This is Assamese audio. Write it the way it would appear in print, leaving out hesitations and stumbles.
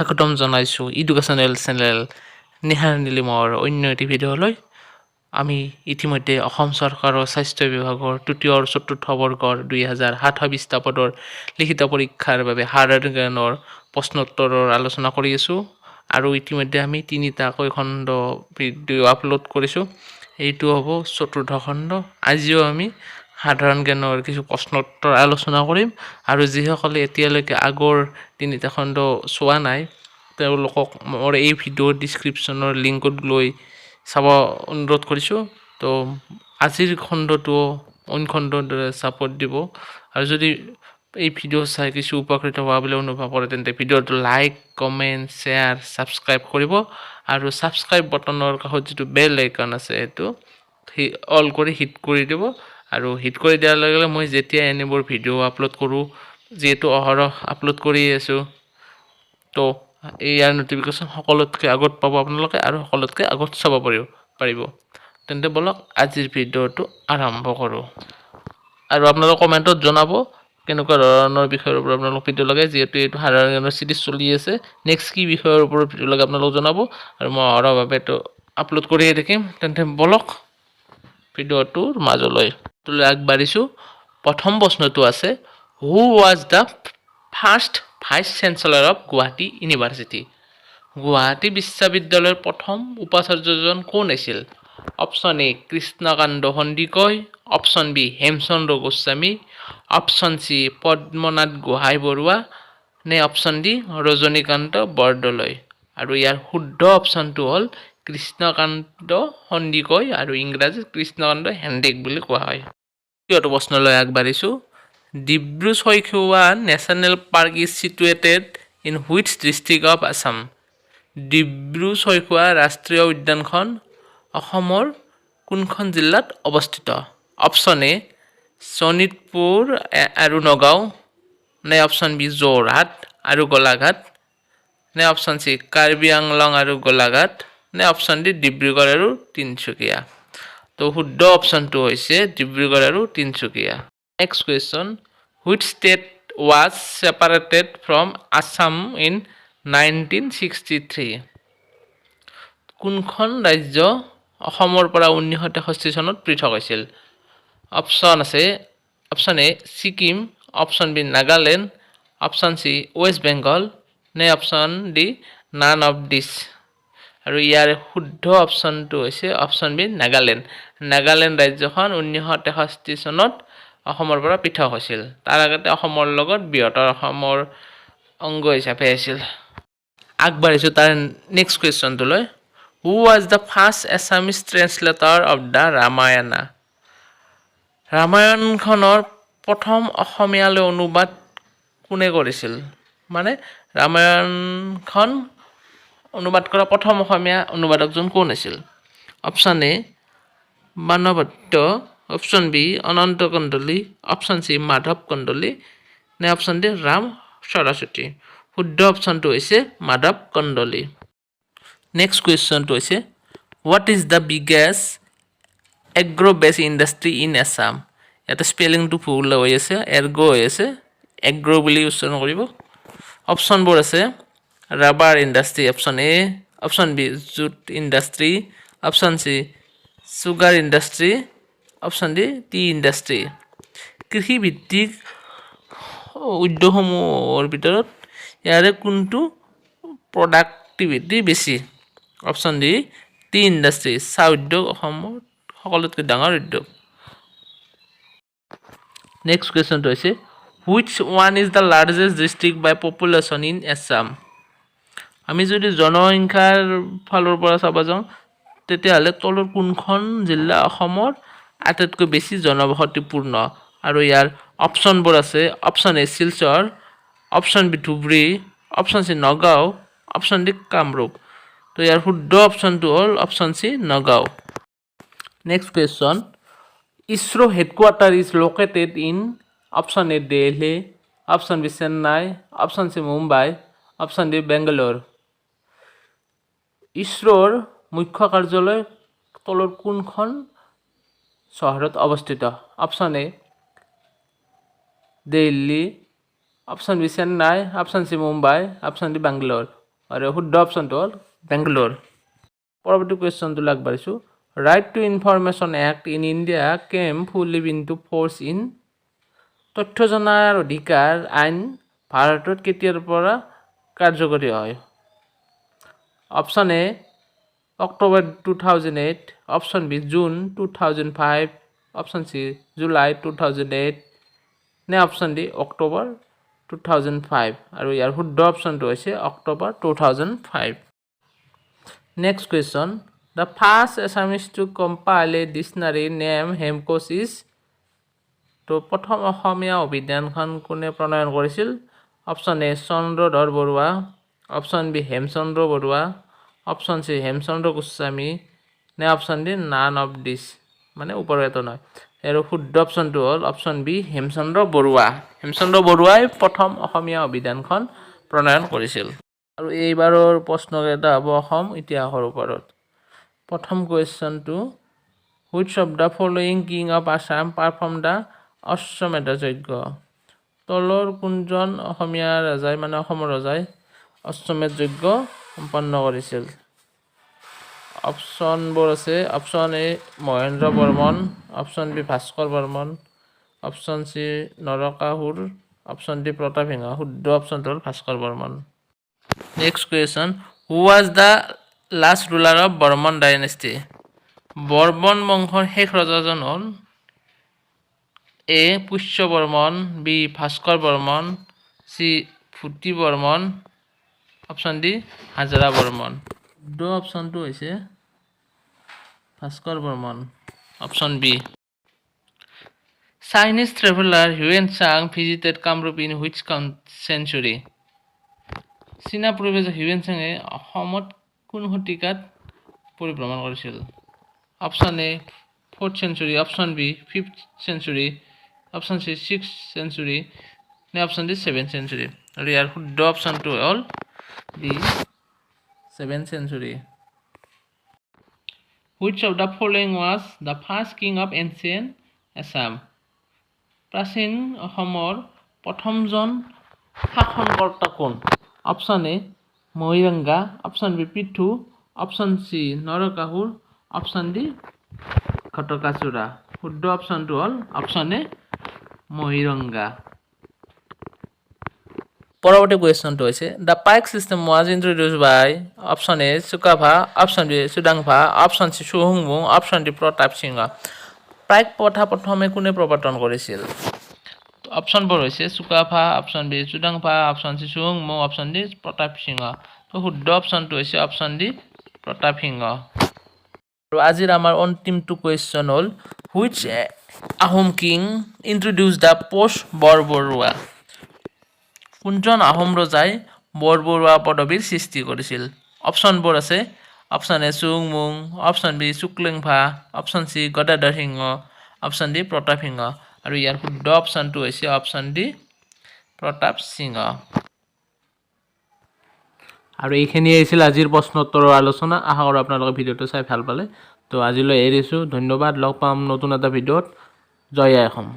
স্বাগতম জনাইছোঁ এডুকেশ্যনেল চেনেল নিহাৰ নীলিমৰ অন্য এটি ভিডিঅ'লৈ। আমি ইতিমধ্যে অসম চৰকাৰৰ স্বাস্থ্য বিভাগৰ তৃতীয় আৰু চতুৰ্থ বৰ্গৰ 2027 খ্ৰীষ্টাব্দৰ লিখিত পৰীক্ষাৰ বাবে সাধাৰণ জ্ঞানৰ প্ৰশ্নোত্তৰৰ আলোচনা কৰি আছোঁ আৰু ইতিমধ্যে আমি তিনিটাকৈ খণ্ড ভিডিঅ' আপলোড কৰিছোঁ। এইটো হ'ব চতুৰ্থ খণ্ড। আজিও আমি সাধাৰণ জ্ঞানৰ কিছু প্ৰশ্নোত্তৰ আলোচনা কৰিম আৰু যিসকলে এতিয়ালৈকে আগৰ তিনিটা খণ্ড চোৱা নাই তেওঁলোকক মোৰ এই ভিডিঅ'ৰ ডিছক্ৰিপশ্যনৰ লিংকত লৈ চাব অনুৰোধ কৰিছোঁ। তো আজিৰ খণ্ডটো অইন খণ্ডৰ দৰে ছাপোৰ্ট দিব আৰু যদি এই ভিডিঅ' চাই কিছু উপকৃত হোৱা বুলি অনুভৱ কৰে তেন্তে ভিডিঅ'টো লাইক, কমেণ্ট, শ্বেয়াৰ, ছাবস্ক্ৰাইব কৰিব আৰু ছাবস্ক্ৰাইব বটনৰ কাষত যিটো বেল আইকন আছে সেইটো অল কৰি হিট কৰি দিব আৰু হিট কৰি দিয়াৰ লগে লগে মই যেতিয়া এনেবোৰ ভিডিঅ' আপলোড কৰোঁ, যিহেতু অহৰহ আপলোড কৰি আছোঁ, তো ইয়াৰ নটিফিকেশ্যন সকলোতকৈ আগত পাব আপোনালোকে আৰু সকলোতকৈ আগত চাব পাৰিব। তেন্তে বলক আজিৰ ভিডিঅ'টো আৰম্ভ কৰোঁ আৰু আপোনালোকে কমেণ্টত জনাব কেনেকুৱা ধৰণৰ বিষয়ৰ ওপৰত আপোনালোক ভিডিঅ' লাগে। যিহেতু এইটো সাধাৰণ জ্ঞানৰ চিৰিজ চলি আছে, নেক্সট কি বিষয়ৰ ওপৰত ভিডিঅ' লাগে আপোনালোক জনাব আৰু মই অহৰহভাৱে এইটো আপলোড কৰিয়ে থাকিম। তেন্তে বলক ভিডিঅ'টোৰ মাজলৈ আগবাঢ়িছোঁ। প্ৰথম প্ৰশ্নটো আছে, who was the first vice chancellor of Guwahati university? Guwahati বিশ্ববিদ্যালয়ৰ প্ৰথম উপাচাৰ্যজন কোন আছিল? Option A Krishnakanta Sandikai, option B Hemchandra Goswami, option C Padmanath Gohain Barua নে অপশ্যন ডি ৰজনীকান্ত বৰদলৈ? আৰু ইয়াৰ শুদ্ধ অপশ্যনটো হ'ল কৃষ্ণকান্ত সন্দিকৈ আৰু ইংৰাজীত কৃষ্ণকান্ত হেণ্ডেক বুলি কোৱা হয়। দ্বিতীয়টো প্ৰশ্নলৈ আগবাঢ়িছোঁ। Dibru-Saikhowa national park is situated in which district of Assam? Dibru-Saikhowa ৰাষ্ট্ৰীয় উদ্যানখন অসমৰ কোনখন জিলাত অৱস্থিত? অপশ্যন এ শোণিতপুৰ আৰু নগাঁও নে অপশ্যন বি যোৰহাট আৰু গোলাঘাট নে অপশ্যন চি কাৰ্বি আংলং আৰু গোলাঘাট নে অপশ্যন ডি ডিব্ৰুগড় আৰু তিনিচুকীয়া? তো শুদ্ধ অপশ্যনটো হৈছে ডিব্ৰুগড় আৰু Tinsukia. Next question, which state was separated from Assam in 1963? কোনখন ৰাজ্য অসমৰ পৰা 1963 চনত পৃথক হৈছিল? অপশ্যন আছে, option A Sikkim, option B Nagaland, option C West Bengal নে option D none of this? আৰু ইয়াৰ শুদ্ধ অপশ্যনটো হৈছে অপশ্যন বি নাগালেণ্ড। নাগালেণ্ড ৰাজ্যখন 1963 চনত অসমৰ পৰা পৃথক হৈছিল। তাৰ আগতে অসমৰ লগত বৃহত্তৰ অসমৰ অংগ হিচাপে আছিল। আগবাঢ়িছোঁ তাৰ নেক্সট কুৱেশ্যনটোলৈ। Who was the first Assamese translator of the Ramayana? ৰামায়ণখনৰ প্ৰথম অসমীয়ালৈ অনুবাদ কোনে কৰিছিল? মানে ৰামায়ণখন অনুবাদ কৰা প্ৰথম অসমীয়া অনুবাদকজন কোন আছিল? Option A Banabhatta, option B Ananta Kandali, option C Madhav Kandali নে অপশ্যন ডি ৰাম সৰস্বতী? শুদ্ধ অপশ্যনটো হৈছে মাধৱ কণ্ডলী। নেক্সট কুৱেশ্যনটো হৈছে, what is the biggest agro বেছ ইণ্ডাষ্ট্ৰী ইন আছাম? ইয়াতে স্পেলিংটো ভুল হৈ আছে, এৰ্গ হৈ আছে, এগ্ৰ বুলি উচ্চাৰণ কৰিব। অপশ্যনবোৰ আছে rubber industry option A, option B jute industry, option C sugar industry, option D tea industry. কৃষিভিত্তিক উদ্যোগসমূহৰ ভিতৰত ইয়াৰে কোনটো প্ৰডাক্টিভিটি বেছি? Option D tea industry. চাহ উদ্যোগ অসমৰ সকলোতকৈ ডাঙৰ উদ্যোগ। নেক্সট কুৱেশ্যনটো হৈছে, which one is the largest district by population in Assam? আমি যদি জনসংখ্যাৰ ফালৰ পৰা চাব যাওঁ তেতিয়াহ'লে তলৰ কোনখন জিলা অসমৰ আটাইতকৈ বেছি জনবসতিপূৰ্ণ? আৰু ইয়াৰ অপশ্যনবোৰ আছে, option A Silchar, option B Dhubri, option C Nagaon, option D Kamrup. তো ইয়াৰ শুদ্ধ অপশ্যনটো হ'ল option C Nagaon. Next question, ISRO' headquarter is located in option A Delhi, option B Chennai, option C Mumbai, option D Bangalore. ইছৰ'ৰ মুখ্য কাৰ্যালয় তলৰ কোনখন চহৰত অৱস্থিত? Option A Delhi, option B Chennai, option C Mumbai, option D Bangalore. আৰু শুদ্ধ অপশ্যনটো হ'ল বেংগলোৰ। পৰৱৰ্তী কুৱেশ্যনটো আগবাঢ়িছোঁ। Right to information act in India came fully into force in তথ্য জনাৰ অধিকাৰ আইন ভাৰতত কেতিয়াৰ পৰা কাৰ্যকৰী হয়? Option A October 2008, option B June 2005, option C July 2008 নে অপশ্যন ডি অক্টোবৰ 2005 আৰু ইয়াৰ শুদ্ধ অপশ্যনটো হৈছে October 2005। Next question. The first Assamese to compile a dictionary name Hemkosh is. তো প্ৰথম অসমীয়া অভিধানখন কোনে প্ৰণয়ন কৰিছিল? Option A Chandradhar Barua, option B Hemchandra Barua, option C Hemchandra Goswami নে option D none of this, মানে ওপৰৰ এটা নহয়। আৰু শুদ্ধ অপশ্যনটো হ'ল অপশ্যন বি হেমচন্দ্ৰ বৰুৱা। হেমচন্দ্ৰ বৰুৱাই প্ৰথম অসমীয়া অভিধানখন প্ৰণয়ন কৰিছিল। আৰু এইবাৰৰ প্ৰশ্নকেইটা হ'ব অসম ইতিহাসৰ ওপৰত। প্ৰথম কুৱেশ্যনটো, which of the following king of Assam perform the Ashwamedha Yajna? তলৰ কোনজন অসমীয়া ৰজাই মানে অসমৰ ৰজাই অশ্বমেধ যজ্ঞ সম্পন্ন কৰিছিল? অপশ্যনবোৰ আছে option A Mahendra Barman, option B Bhaskar Barman, option C Narakasur, option D Pratapsingha. শুদ্ধ অপশ্যনটো হ'ল Bhaskar Barman. Next question. Who was the last ruler of Barman dynasty? Barman বংশৰ শেষ ৰজাজন হ'ল A Pushya Barman, B Bhaskar Barman, C Bhuti Barman, option D Hajara Barman. শুদ্ধ অপশ্যনটো হৈছে Bhaskar Barman, option B. Chinese traveller Hiuen Tsang visited Kamrup in which century? চীনা পৰিব্ৰাজক হিউয়েন চাঙে অসমত কোন শতিকাত পৰিভ্ৰমণ কৰিছিল? Option A 4th century, option B 5th century, option C 6th century নে অপশ্যন ডি 7th চেঞ্চুৰী। আৰু ইয়াৰ শুদ্ধ অপশ্যনটো হ'ল B 7th century. Which of the following was the first king of ancient Assam? প্ৰাচীন অসমৰ প্ৰথমজন শাসনকৰ্তা কোন? Option A Mahiranga, option B Prithu, option C Narakasur, option D Ghatakasura. শুদ্ধ অপশ্যনটো হ'ল অপশ্যন এ মহিৰংগা। পৰৱৰ্তী কুৱেশ্যনটো হৈছে the Paika system was introduce by option A Sukapha, option B Sudangpha, option C চুহুংমুং, অপশ্যন ডি প্ৰতাপ সিংহ। পাইক প্ৰথা প্ৰথমে কোনে প্ৰৱৰ্তন কৰিছিল? অপশ্যনবোৰ হৈছে Sukapha, option B Sudangpha, option C চুহুংমুং, অপশ্যন ডি প্ৰতাপ সিংহ। তো শুদ্ধ অপশ্যনটো হৈছে অপশ্যন ডি প্ৰতাপ সিংহ। আৰু আজিৰ আমাৰ অন্তিমটো কুৱেশ্যন হ'ল which Ahom king introduce the post Borbarua? কোনজন আহোম ৰজাই বৰবৰুৱা পদবীৰ সৃষ্টি কৰিছিল? অপশ্যনবোৰ আছে অপশ্যন এ চুহুংমুং, option B Suklengpha, option C Gadadhar Singha, option D Pratap Singha. আৰু ইয়াৰ শুদ্ধ অপশ্যনটো হৈছে অপশ্যন ডি প্ৰতাপ সিংহ। আৰু এইখিনিয়ে আছিল আজিৰ প্ৰশ্নোত্তৰৰ আলোচনা। আশা কৰোঁ আপোনালোকে ভিডিঅ'টো চাই ভাল পালে। তো আজিলৈ এৰিছোঁ, ধন্যবাদ। লগ পাম নতুন এটা ভিডিঅ'ত। জয় আই অসম।